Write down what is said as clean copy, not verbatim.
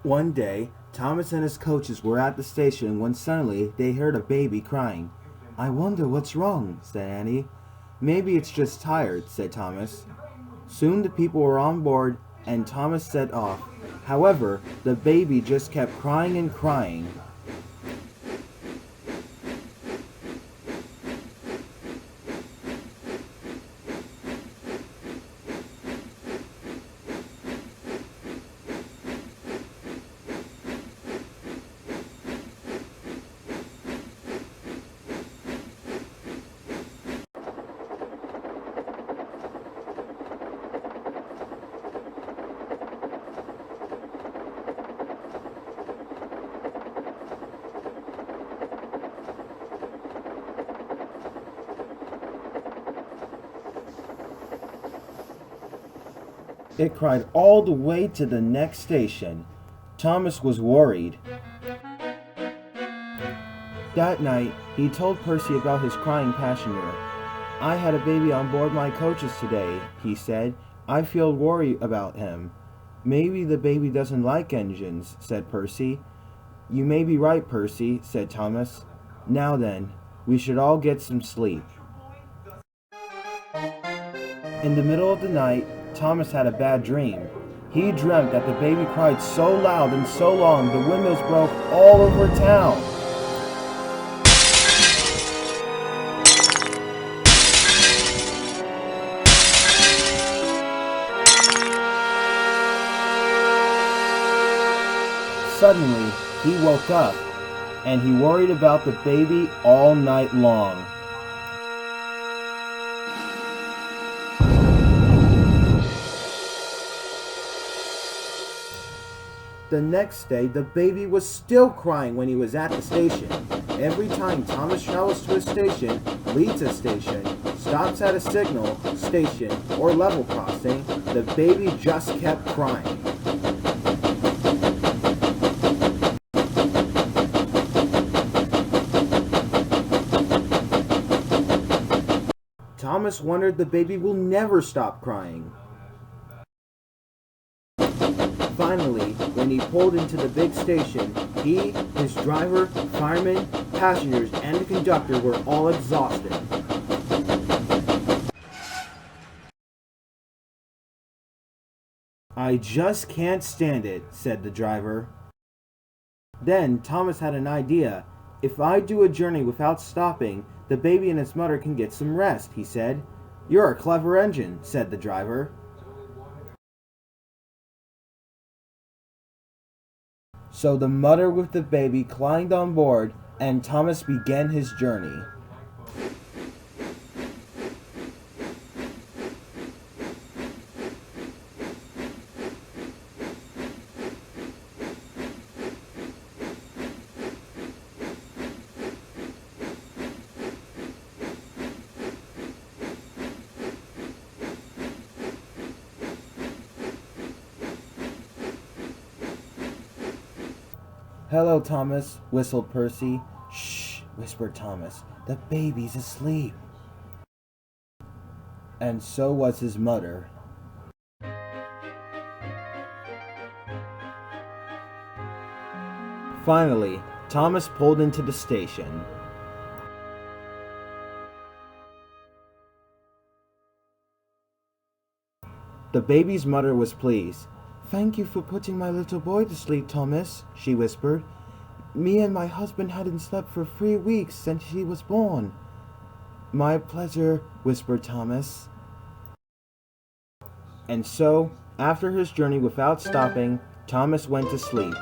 One day, Thomas and his coaches were at the station when suddenly they heard a baby crying. "I wonder what's wrong," said Annie. "Maybe it's just tired," said Thomas. Soon the people were on board and Thomas set off. However, the baby just kept crying and crying. It cried all the way to the next station. Thomas was worried. That night, he told Percy about his crying passenger. "I had a baby on board my coaches today," he said. "I feel worried about him." "Maybe the baby doesn't like engines," said Percy. "You may be right, Percy," said Thomas. "Now then, we should all get some sleep." In the middle of the night, Thomas had a bad dream. He dreamt that the baby cried so loud and so long the windows broke all over town. Suddenly, he woke up, and he worried about the baby all night long. The next day, the baby was still crying when he was at the station. Every time Thomas travels to a station, leaves a station, stops at a signal station or level crossing, the baby just kept crying. Thomas wondered the baby will never stop crying. Finally, when he pulled into the big station, he, his driver, firemen, passengers, and the conductor were all exhausted. "I just can't stand it," said the driver. Then Thomas had an idea. "If I do a journey without stopping, the baby and its mother can get some rest," he said. "You're a clever engine," said the driver. So the mother with the baby climbed on board, and Thomas began his journey. "Hello, Thomas," whistled Percy. "Shh," whispered Thomas. "The baby's asleep." And so was his mother. Finally, Thomas pulled into the station. The baby's mother was pleased. "Thank you for putting my little boy to sleep, Thomas," she whispered. "Me and my husband hadn't slept for 3 weeks since he was born." "My pleasure," whispered Thomas. And so, after his journey without stopping, Thomas went to sleep.